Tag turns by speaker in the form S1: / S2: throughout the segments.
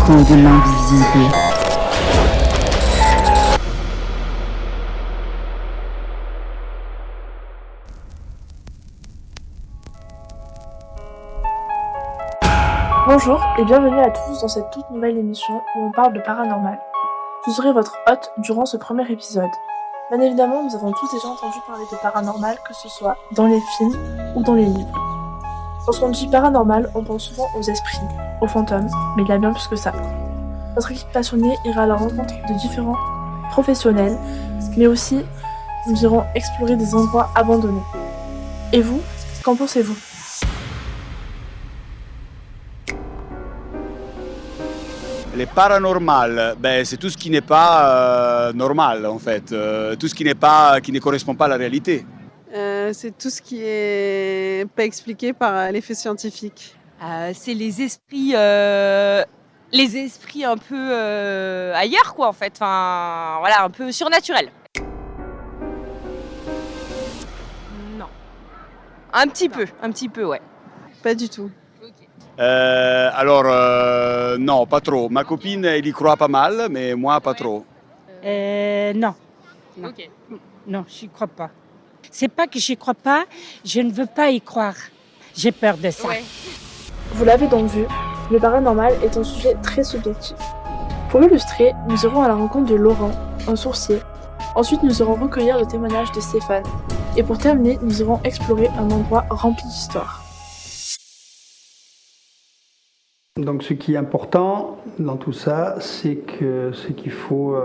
S1: l'écho de l'invisible.
S2: Bonjour et bienvenue à tous dans cette toute nouvelle émission où on parle de paranormal. Je serai votre hôte durant ce premier épisode. Bien évidemment, nous avons tous déjà entendu parler de paranormal, que ce soit dans les films ou dans les livres. Lorsqu'on dit paranormal, on pense souvent aux esprits, aux fantômes, mais il y a bien plus que ça. Notre équipe passionnée ira à la rencontre de différents professionnels, mais aussi nous irons explorer des endroits abandonnés. Et vous, qu'en pensez-vous ?
S3: Les paranormal, c'est tout ce qui n'est pas normal en fait, tout ce qui ne correspond pas à la réalité.
S4: C'est tout ce qui est pas expliqué par l'effet scientifique.
S5: C'est les esprits un peu ailleurs quoi en fait, enfin voilà, un peu surnaturels. Non. Un petit peu ouais.
S4: Pas du tout.
S3: Non, pas trop. Ma copine, elle y croit pas mal, mais moi, pas trop.
S6: Non.
S5: Ok.
S6: Non, j'y crois pas. C'est pas que j'y crois pas, je ne veux pas y croire. J'ai peur de ça.
S5: Ouais.
S2: Vous l'avez donc vu, le paranormal est un sujet très subjectif. Pour illustrer, nous irons à la rencontre de Laurent, un sourcier. Ensuite, nous irons recueillir le témoignage de Stéphane. Et pour terminer, nous irons explorer un endroit rempli d'histoire.
S7: Donc ce qui est important dans tout ça, c'est qu'il faut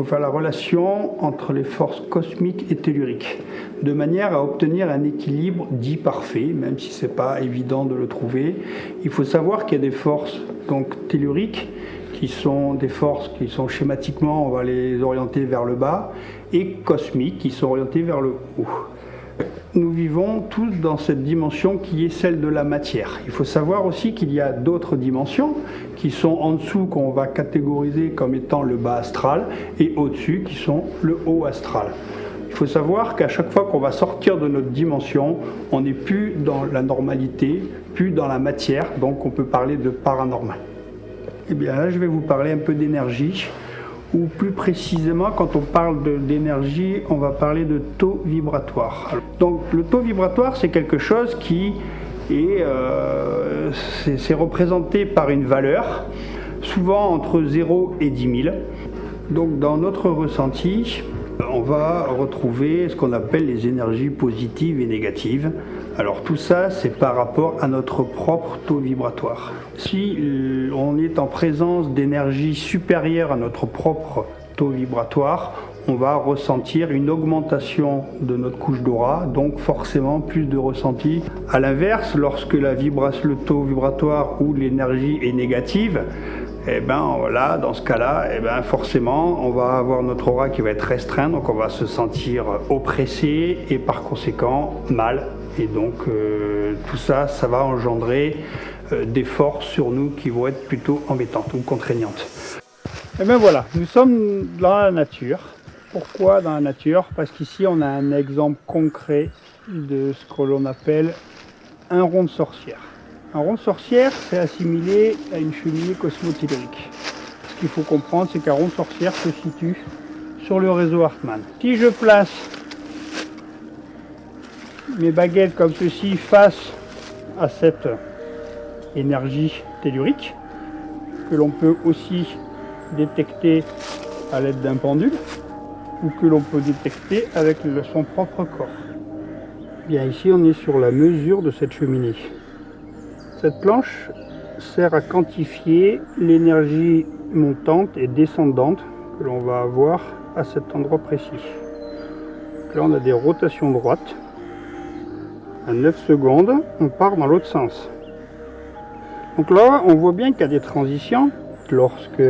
S7: faire la relation entre les forces cosmiques et telluriques, de manière à obtenir un équilibre dit parfait, même si ce n'est pas évident de le trouver. Il faut savoir qu'il y a des forces donc telluriques, qui sont des forces qui sont schématiquement, on va les orienter vers le bas, et cosmiques, qui sont orientées vers le haut. Nous vivons tous dans cette dimension qui est celle de la matière. Il faut savoir aussi qu'il y a d'autres dimensions qui sont en dessous, qu'on va catégoriser comme étant le bas astral, et au-dessus qui sont le haut astral. Il faut savoir qu'à chaque fois qu'on va sortir de notre dimension, on n'est plus dans la normalité, plus dans la matière, donc on peut parler de paranormal. Eh bien là, je vais vous parler un peu d'énergie. Ou plus précisément, quand on parle d'énergie, on va parler de taux vibratoire. Donc le taux vibratoire, c'est quelque chose qui est c'est représenté par une valeur, souvent entre 0 et 10 000. Donc dans notre ressenti, on va retrouver ce qu'on appelle les énergies positives et négatives. Alors tout ça, c'est par rapport à notre propre taux vibratoire. Si on est en présence d'énergie supérieure à notre propre taux vibratoire, on va ressentir une augmentation de notre couche d'aura, donc forcément plus de ressenti. À l'inverse, lorsque le taux vibratoire ou l'énergie est négative, là, dans ce cas-là, forcément, on va avoir notre aura qui va être restreinte, donc on va se sentir oppressé et par conséquent mal. Et donc tout ça, ça va engendrer des forces sur nous qui vont être plutôt embêtantes ou contraignantes. Et bien voilà, nous sommes dans la nature. Pourquoi dans la nature ? Parce qu'ici on a un exemple concret de ce que l'on appelle un rond de sorcière. Un rond de sorcière, c'est assimilé à une cheminée cosmotellurique. Ce qu'il faut comprendre, c'est qu'un rond de sorcière se situe sur le réseau Hartmann. Si je place mes baguettes comme ceci face à cette énergie tellurique, que l'on peut aussi détecter à l'aide d'un pendule, ou que l'on peut détecter avec son propre corps. Bien ici on est sur la mesure de cette cheminée. Cette planche sert à quantifier l'énergie montante et descendante que l'on va avoir à cet endroit précis. Là on a des rotations droites. À 9 secondes, on part dans l'autre sens. Donc là, on voit bien qu'il y a des transitions. Lorsque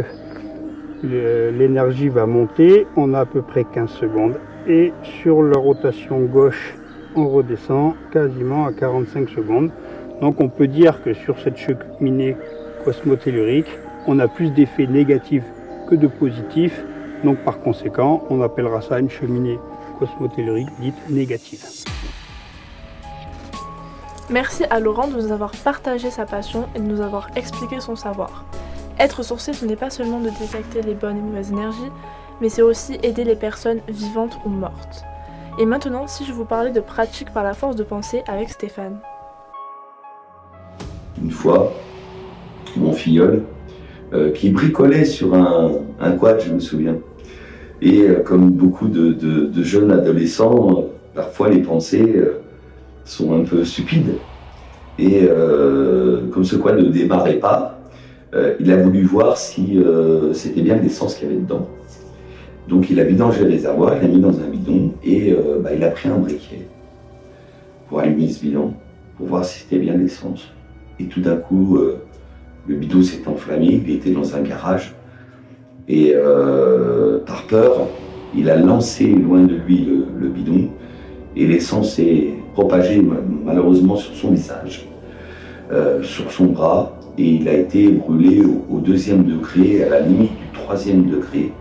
S7: l'énergie va monter, on a à peu près 15 secondes. Et sur la rotation gauche, on redescend quasiment à 45 secondes. Donc on peut dire que sur cette cheminée cosmotellurique, on a plus d'effets négatifs que de positifs. Donc par conséquent, on appellera ça une cheminée cosmotellurique dite négative.
S2: Merci à Laurent de nous avoir partagé sa passion et de nous avoir expliqué son savoir. Être sourcier, ce n'est pas seulement de détecter les bonnes et mauvaises énergies, mais c'est aussi aider les personnes vivantes ou mortes. Et maintenant, si je vous parlais de pratique par la force de penser avec Stéphane.
S1: Une fois, mon filleul, qui bricolait sur un quad, je me souviens. Et comme beaucoup de jeunes adolescents, parfois les pensées sont un peu stupides. Et comme ce quad ne démarrait pas, il a voulu voir si c'était bien l'essence qu'il y avait dedans. Donc il a vidangé le réservoir, il l'a mis dans un bidon et il a pris un briquet pour allumer ce bidon, pour voir si c'était bien l'essence. Et tout d'un coup, le bidon s'est enflammé, il était dans un garage. Et par peur, il a lancé loin de lui le bidon et l'essence s'est propagée malheureusement sur son visage, sur son bras, et il a été brûlé au 2e degré, à la limite du 3e degré.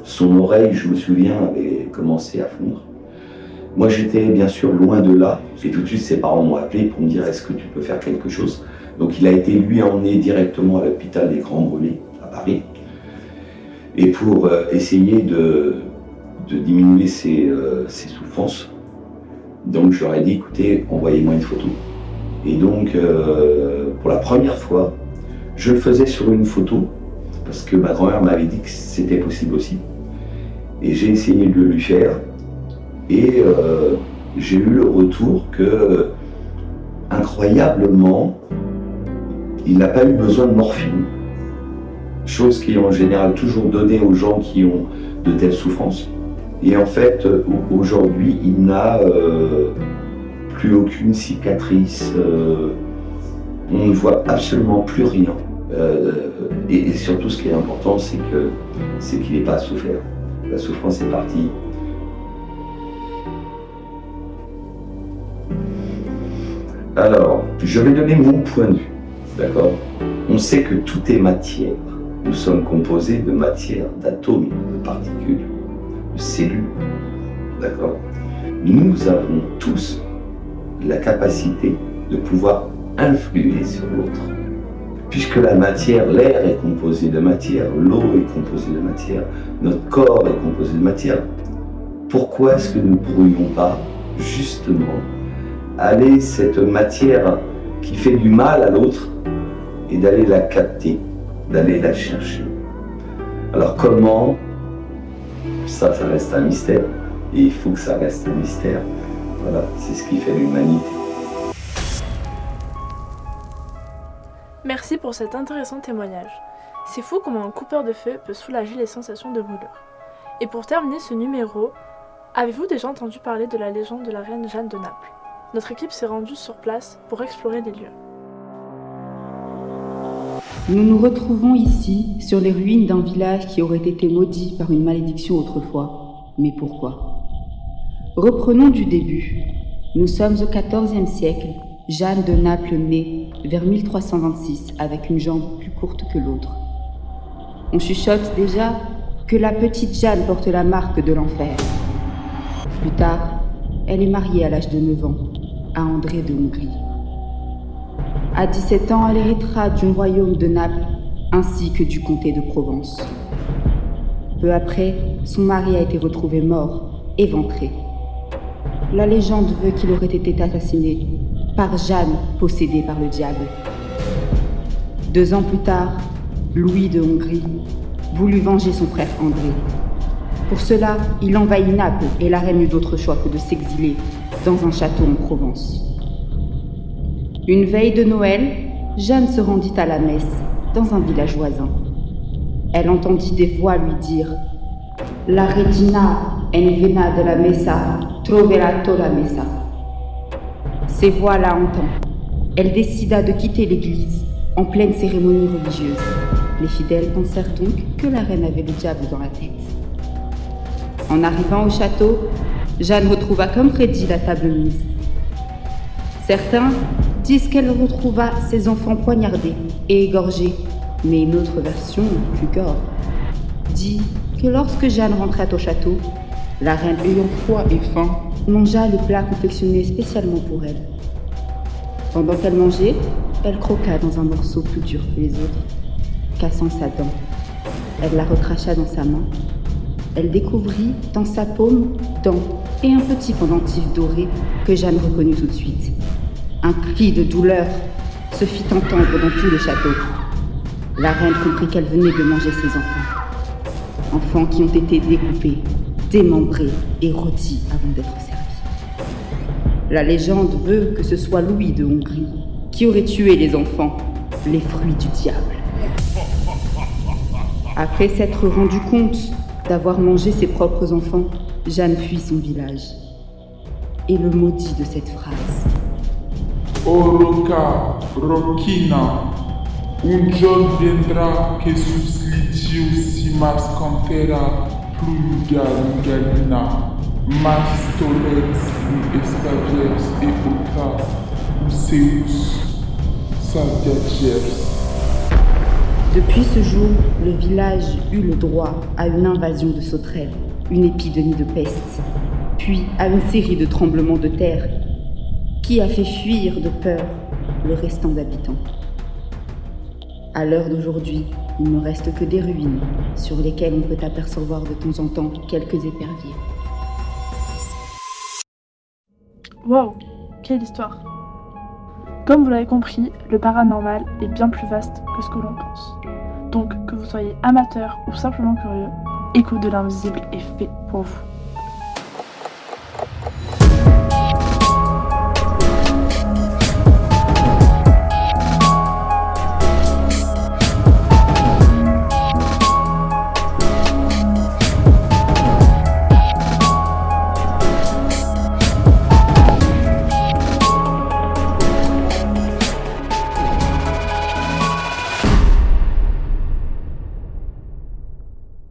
S1: Son oreille, je me souviens, avait commencé à fondre. Moi, j'étais bien sûr loin de là, et tout de suite ses parents m'ont appelé pour me dire « Est-ce que tu peux faire quelque chose ?» Donc il a été lui emmené directement à l'hôpital des Grands Brûlés, à Paris, et pour essayer de diminuer ses souffrances. Donc je leur ai dit, écoutez, envoyez-moi une photo. Et donc, pour la première fois, je le faisais sur une photo, parce que ma grand-mère m'avait dit que c'était possible aussi. Et j'ai essayé de le lui faire, et j'ai eu le retour que, incroyablement, il n'a pas eu besoin de morphine. Chose qui est en général toujours donnée aux gens qui ont de telles souffrances. Et en fait, aujourd'hui, il n'a plus aucune cicatrice. On ne voit absolument plus rien. Et surtout, ce qui est important, c'est qu'il n'est pas souffert. La souffrance est partie. Alors, je vais donner mon point de vue, d'accord ? On sait que tout est matière. Nous sommes composés de matière, d'atomes, de particules, de cellules, d'accord ? Nous avons tous la capacité de pouvoir influer sur l'autre. Puisque la matière, l'air est composé de matière, l'eau est composée de matière, notre corps est composé de matière, pourquoi est-ce que nous ne pourrions pas, justement, aller cette matière qui fait du mal à l'autre et d'aller la capter, d'aller la chercher. Alors comment? Ça reste un mystère, et il faut que ça reste un mystère. Voilà, c'est ce qui fait l'humanité.
S2: Merci pour cet intéressant témoignage. C'est fou comment un coupeur de feu peut soulager les sensations de brûlure. Et pour terminer ce numéro, avez-vous déjà entendu parler de la légende de la reine Jeanne de Naples? Notre équipe s'est rendue sur place pour explorer les lieux.
S8: Nous nous retrouvons ici, sur les ruines d'un village qui aurait été maudit par une malédiction autrefois. Mais pourquoi? Reprenons du début. Nous sommes au XIVe siècle. Jeanne de Naples naît vers 1326 avec une jambe plus courte que l'autre. On chuchote déjà que la petite Jeanne porte la marque de l'enfer. Plus tard, elle est mariée à l'âge de 9 ans à André de Hongrie. À 17 ans, elle héritera du royaume de Naples ainsi que du comté de Provence. Peu après, son mari a été retrouvé mort, éventré. La légende veut qu'il aurait été assassiné par Jeanne, possédée par le diable. 2 ans plus tard, Louis de Hongrie voulut venger son frère André. Pour cela, il envahit Naples et la reine n'eut d'autre choix que de s'exiler dans un château en Provence. Une veille de Noël, Jeanne se rendit à la messe dans un village voisin. Elle entendit des voix lui dire « La regina en vena de la messa troverà la messa ». Ces voix la hantant, elle décida de quitter l'église en pleine cérémonie religieuse. Les fidèles pensèrent donc que la reine avait le diable dans la tête. En arrivant au château, Jeanne retrouva comme prédit la table mise. Certains disent qu'elle retrouva ses enfants poignardés et égorgés, mais une autre version, plus gore, dit que lorsque Jeanne rentrait au château, la reine ayant froid et faim mangea le plat confectionné spécialement pour elle. Pendant qu'elle mangeait, elle croqua dans un morceau plus dur que les autres, cassant sa dent. Elle la recracha dans sa main. Elle découvrit dans sa paume dents et un petit pendentif doré que Jeanne reconnut tout de suite. Un cri de douleur se fit entendre dans tout le château. La reine comprit qu'elle venait de manger ses enfants. Enfants qui ont été découpés, démembrés et rôtis avant d'être servis. La légende veut que ce soit Louis de Hongrie qui aurait tué les enfants, les fruits du diable. Après s'être rendu compte d'avoir mangé ses propres enfants, Jeanne fuit son village. Et le maudit de cette phrase.
S9: Oroca, Roquina, un giorno vendrà che sus litio si mascanterà pluga galina, magistolets et estagers et ota, useus, sadiagers.
S8: Depuis ce jour, le village eut le droit à une invasion de sauterelles, une épidémie de peste, puis à une série de tremblements de terre qui a fait fuir de peur le restant d'habitants. À l'heure d'aujourd'hui, il ne reste que des ruines sur lesquelles on peut apercevoir de temps en temps quelques éperviers.
S2: Wow, quelle histoire! Comme vous l'avez compris, le paranormal est bien plus vaste que ce que l'on pense. Donc, que vous soyez amateur ou simplement curieux, Écho de l'invisible est fait pour vous.